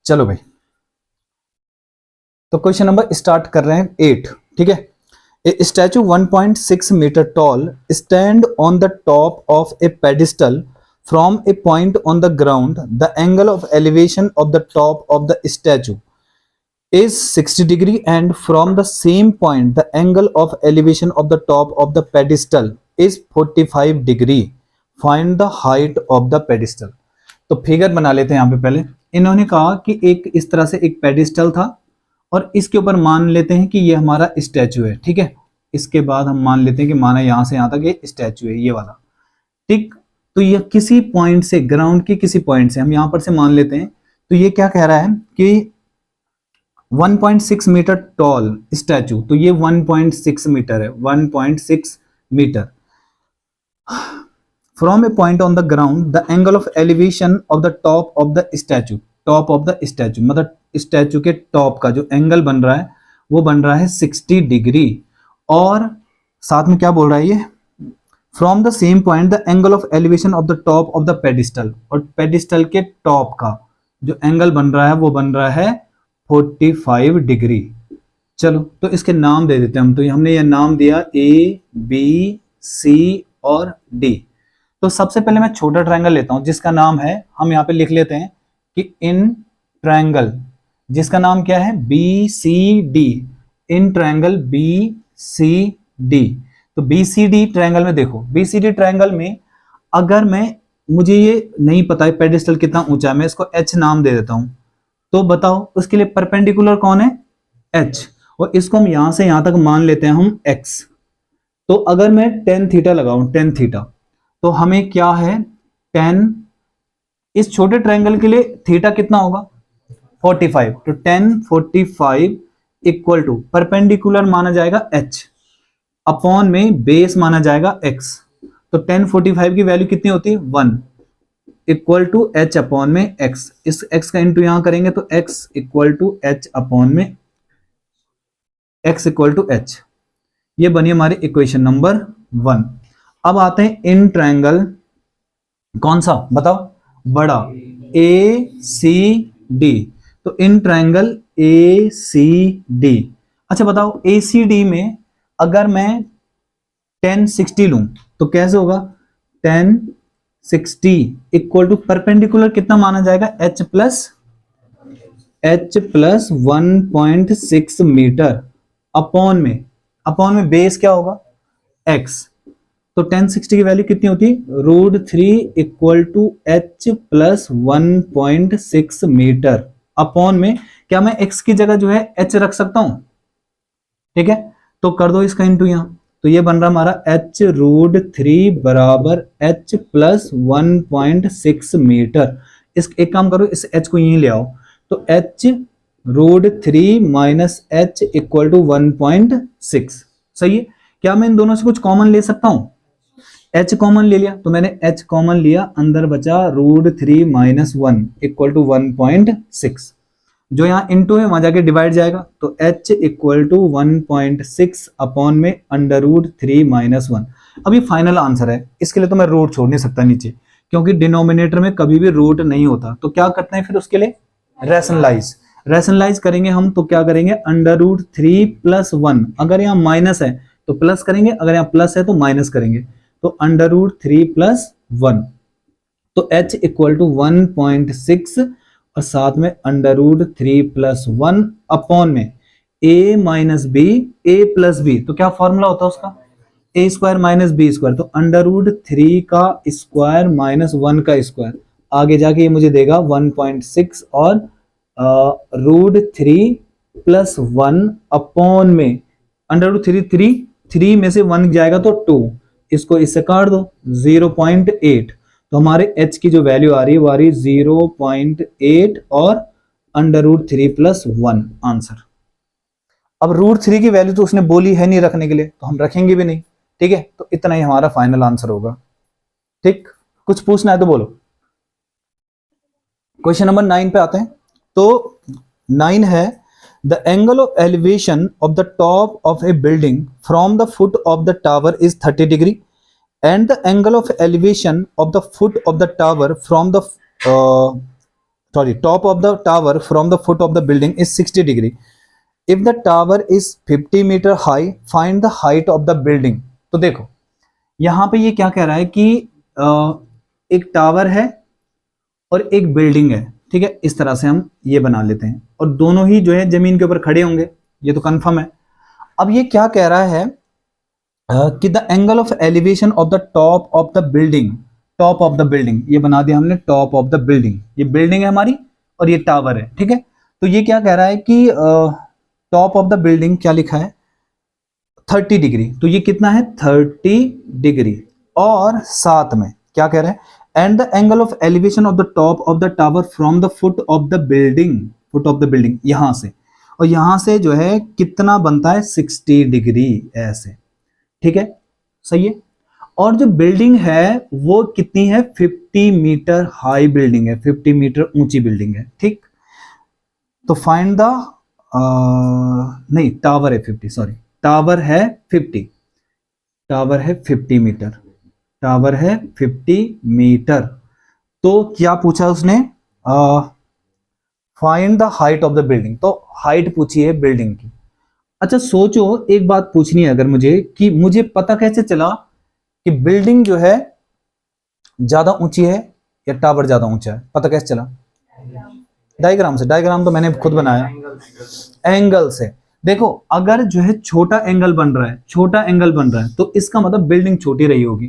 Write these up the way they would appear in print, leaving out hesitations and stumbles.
चलो भाई, तो क्वेश्चन नंबर स्टार्ट कर रहे हैं 8। ठीक है, a statue 1.6 metre tall stand on the top of a pedestal from a point on the ground. The angle of elevation of the top of the statue is 60 degree and from the same point the angle of elevation of the top of the pedestal is 45 degree. Find the height of the pedestal. तो figure बना लेते हैं यहाँ पे। पहले इन्होंने कहा कि एक इस तरह से एक पेडिस्टल था और इसके ऊपर मान लेते हैं कि ये हमारा स्टैचू है। ठीक है, इसके बाद हम मान लेते हैं कि माना यहाँ से यहाँ तक ये स्टैचू है, ये वाला। ठीक, तो ये किसी पॉइंट से, ग्राउंड के किसी पॉइंट से हम यहाँ पर से मान लेते हैं। तो ये क्या कह रहा है कि 1.6 मीटर टॉल स्टैचू, तो ये 1.6 मीटर है, 1.6 metre. From a point on the ground the angle of elevation of the top of the statue, top of the statue मतलब स्टैचू के टॉप का जो एंगल बन रहा है वो बन रहा है 60 डिग्री। और साथ में क्या बोल रहा है ये, from the same point the angle of elevation of the top of the pedestal, और पेडिस्टल के टॉप का जो एंगल बन रहा है वो बन रहा है 45 डिग्री। चलो, तो इसके नाम दे देते हैं हम। तो हमने ये नाम दिया A, B, C और D। तो सबसे पहले मैं छोटा ट्रायंगल लेता हूं जिसका नाम है, हम यहाँ पे लिख लेते हैं कि इन ट्रायंगल, जिसका नाम क्या है BCD, इन ट्रायंगल BCD। तो BCD ट्रायंगल में देखो, BCD ट्रायंगल में अगर मुझे ये नहीं पता है पेडिस्टल कितना ऊंचा है, मैं इसको H नाम दे देता हूं। तो बताओ उसके लिए परपेंडिकुलर कौन है, H, और इसको हम यहां से यहां तक मान लेते हैं हम X। तो अगर मैं tan थीटा लगाऊं, tan थीटा, तो हमें क्या है, tan, इस छोटे ट्रायंगल के लिए थीटा कितना होगा 45, तो tan 45 इक्वल टू परपेंडिकुलर माना जाएगा H अपॉन में बेस माना जाएगा X। तो tan 45 की वैल्यू कितनी होती है 1 इक्वल टू H अपॉन में X। इस X का इंटू यहां करेंगे तो X equal to H upon में X इक्वल टू H। ये बनी हमारी इक्वेशन नंबर 1। अब आते हैं इन ट्रायंगल, कौन सा बताओ, बड़ा ACD। तो इन ट्रायंगल ACD, अच्छा बताओ ACD में अगर मैं tan 60 लूं तो कैसे होगा, tan 60 इक्वल टू परपेंडिकुलर कितना माना जाएगा H प्लस 1.6 मीटर अपॉन में बेस क्या होगा X। तो tan 60 की वैल्यू कितनी होती है √3 equal to H plus 1.6 metre upon में, क्या मैं X की जगह जो है H रख सकता हूं। ठीक है, तो कर दो इसका इंटू यहां, तो ये बन रहा हमारा H√3 बराबर H प्लस 1.6 मीटर। इस एक काम करो, इस H को यहीं ले आओ, तो H√3 minus H equal to 1.6। सही है, क्या मैं इन दोनों से कुछ कॉमन ले सकता हूं, H कॉमन ले लिया, तो मैंने H कॉमन लिया, अंदर बचा √3 माइनस 1 इक्वल टू 1.6। जो यहाँ इंटू है वहां जाके डिवाइड जाएगा, तो H इक्वल टू 1.6 अपॉन में √3 माइनस 1। अब ये फाइनल आंसर है, इसके लिए तो मैं रूट छोड़ नहीं सकता नीचे, क्योंकि डिनोमिनेटर में कभी भी रूट नहीं होता। तो क्या करते हैं फिर उसके लिए, रैशनलाइज करेंगे हम। तो क्या करेंगे, √3 प्लस 1, अगर यहाँ माइनस है तो प्लस करेंगे, अगर यहाँ प्लस है तो माइनस करेंगे, तो √3 प्लस 1, तो H इक्वल टू 1.6 और साथ में √3 प्लस 1 अपॉन में A minus b, A plus b, तो क्या फॉर्मूला होता है उसका, A square minus b square, तो √3 का स्क्वायर माइनस 1 का स्क्वायर, आगे जाके ये मुझे देगा 1.6 और √3 प्लस 1 अपॉन में √3, 3 में से 1 जाएगा तो 2, इसको इससे काट दो 0.8। तो हमारे H की जो वैल्यू आ रही है वो आ रही 0.8 और √3 प्लस 1 आंसर। अब √3 की वैल्यू तो उसने बोली है नहीं रखने के लिए, तो हम रखेंगे भी नहीं। ठीक है, तो इतना ही हमारा फाइनल आंसर होगा। ठीक, कुछ पूछना है तो बोलो। क्वेश्चन नंबर 9 पे आते हैं। तो 9 है, the angle of elevation of the top of A building from the foot of the tower is 30 degree and the angle of elevation of the foot of the tower from the sorry, top of the tower from the foot of the building is 60 degree. If the tower is 50 meter high, find the height of the building. तो देखो यहाँ पे ये क्या कह रहा है कि एक टावर है और एक बिल्डिंग है, ठीक है, इस तरह से हम ये बना लेते हैं, और दोनों ही जो है जमीन के ऊपर खड़े होंगे, ये तो कंफर्म है। अब ये क्या कह रहा है कि the angle of elevation of the top of the building, top of the building, ये बना दिया हमने टॉप ऑफ द बिल्डिंग, ये बिल्डिंग है हमारी और ये टावर है, ठीक है। तो ये क्या कह रहा है कि टॉप ऑफ द बिल्डिंग क्या लिखा है 30 डिग्री, तो ये कितना है 30 डिग्री, और साथ में क्या कह रहा है and the angle of elevation of the top of the tower from the foot of the building, foot of the building यहां से, और यहां से जो है कितना बनता है 60 डिग्री, ऐसे, ठीक है, सही है। और जो बिल्डिंग है वो कितनी है 50 मीटर हाई बिल्डिंग है, 50 मीटर ऊंची बिल्डिंग है, ठीक। तो फाइंड द नहीं टावर है 50, सॉरी टावर है 50, टावर है 50 मीटर, टावर है 50 मीटर। तो क्या पूछा उसने find the height of the building, तो हाइट पूछी है बिल्डिंग की। अच्छा सोचो एक बात पूछनी है अगर मुझे कि मुझे पता कैसे चला कि बिल्डिंग जो है ज्यादा ऊंची है या टावर ज्यादा ऊंचा है, पता कैसे चला? डायग्राम से, डायग्राम तो मैंने खुद बनाया, एंगल से। देखो अगर जो है छोटा एंगल बन रहा है, छोटा एंगल बन रहा है तो इसका मतलब बिल्डिंग छोटी रही होगी,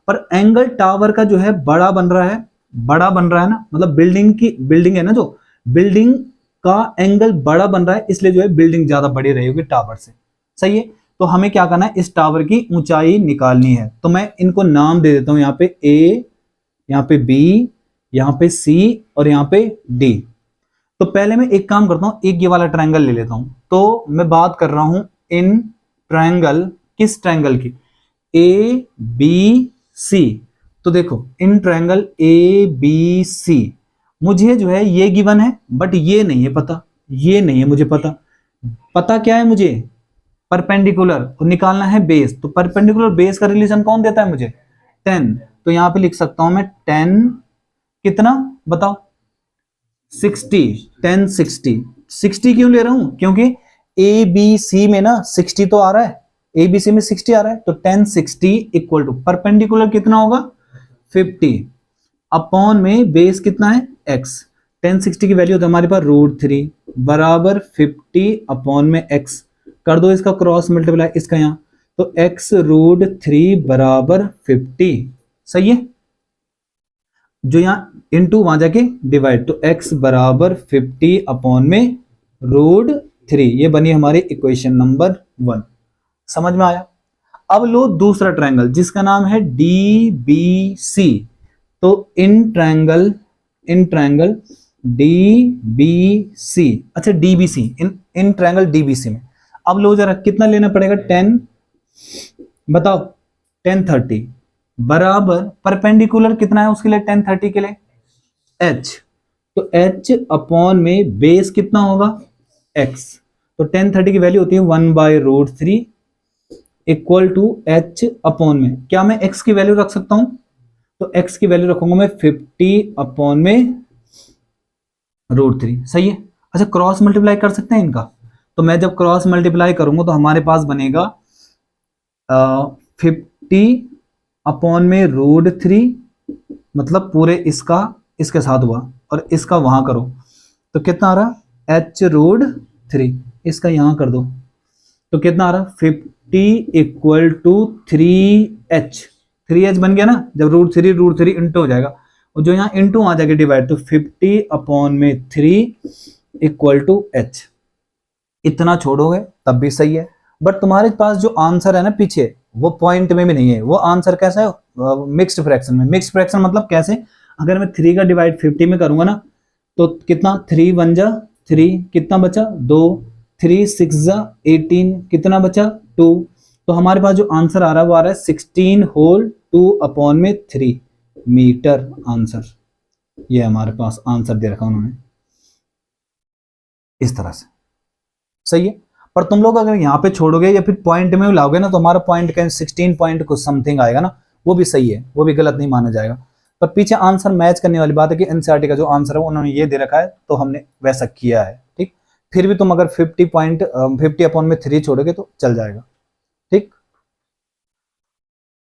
पर एंगल टावर का जो है बड़ा बन रहा है, बड़ा बन रहा है ना, मतलब बिल्डिंग की, बिल्डिंग है ना जो, बिल्डिंग का एंगल बड़ा बन रहा है, इसलिए जो है बिल्डिंग ज्यादा बड़ी रही होगी टावर से, सही है। तो हमें क्या करना है, इस टावर की ऊंचाई निकालनी है, तो मैं इनको नाम दे देता हूं, यहाँ पे ए, यहाँ पे बी, यहाँ पे सी और यहाँ पे डी। तो पहले मैं एक काम करता हूं, एक ये वाला ट्रायंगल ले लेता हूं, तो मैं बात कर रहा हूं इन ट्रायंगल, किस ट्रायंगल की, ए बी सी। तो देखो in triangle A B C मुझे जो है ये गिवन है, बट ये नहीं है पता, ये नहीं है मुझे पता। पता क्या है मुझे, परपेंडिकुलर, और निकालना है बेस। तो परपेंडिकुलर बेस का रिलेशन कौन देता है मुझे 10, तो यहां पे लिख सकता हूं मैं 10 कितना बताओ 60, 10 60। 60 क्यों ले रहा हूं, क्योंकि ए बी सी में ना 60 तो आ रहा है, ए बी सी में 60 आ रहा है, तो 10 60 इक्वल टू परपेंडिकुलर कितना होगा 50 अपॉन में बेस कितना है x। 10 60 की वैल्यू तो हमारे पास √3 बराबर 50 अपॉन में x, कर दो इसका क्रॉस मल्टीप्लाई इसका यहां, तो x √3 बराबर 50, सही है। जो यहां इनटू वहां जाके डिवाइड, तो x बराबर 50 अपॉन में √3, ये बनी हमारी इक्वेशन नंबर 1। समझ में आया? अब लो दूसरा ट्रायंगल जिसका नाम है DBC। तो इन ट्रायंगल DBC, अच्छा DBC, इन ट्रायंगल DBC में अब लो जरा कितना लेना पड़ेगा 10, बताओ 10 30 बराबर परपेंडिकुलर कितना है उसके लिए 10 30 के लिए h, तो h अपॉन में बेस कितना होगा x। तो 10 30 की वैल्यू होती है 1/√3 इक्वल टू h अपॉन में, क्या मैं x की वैल्यू रख सकता हूं, तो x की वैल्यू रखूंगा मैं 50 अपॉन में √3, सही है। अच्छा क्रॉस मल्टीप्लाई कर सकते हैं इनका, तो मैं जब क्रॉस मल्टीप्लाई करूंगा तो हमारे पास बनेगा 50 अपॉन में √3, मतलब पूरे इसका इसके साथ हुआ और इसका वहां करो, तो कितना आ रहा h√3, इसका यहां कर दो तो कितना आ रहा 50 इक्वल टू 3h बन गया ना, जब √3 इंटू हो जाएगा, और जो यहाँ इंटू आ जाएगा डिवाइड, तो 50 अपॉन में 3 इक्वल टू h। इतना छोड़ोगे तब भी सही है, बट तुम्हारे पास जो आंसर है ना पीछे वो पॉइंट में भी नहीं है, वो आंसर कैसा है मिक्स्ड फ्रैक्शन में। मिक्स्ड फ्रैक्शन मतलब कैसे, अगर मैं 3 का डिवाइड 50 में करूंगा ना तो कितना 3 1 जा 3, कितना बचा 2, 3 6 जा 18, कितना बचा 2, तो हमारे पास जो आंसर आ रहा है वो आ रहा है 16 होल 2 अपॉन में 3 मीटर आंसर। ये हमारे पास आंसर दे रखा उन्होंने इस तरह से, सही है। पर तुम लोग अगर यहाँ पे छोड़ोगे या फिर पॉइंट में लाओगे ना तो हमारा पॉइंट का 16 पॉइंट कुछ समथिंग आएगा ना, वो भी सही है, वो भी गलत नहीं माना जाएगा। पर पीछे आंसर मैच करने वाली बात है कि एनसीईआरटी का जो आंसर है उन्होंने ये दे रखा है तो हमने वैसा किया है। ठीक, फिर भी तुम अगर 50 अपॉन में 3 छोड़ोगे तो चल जाएगा। ठीक।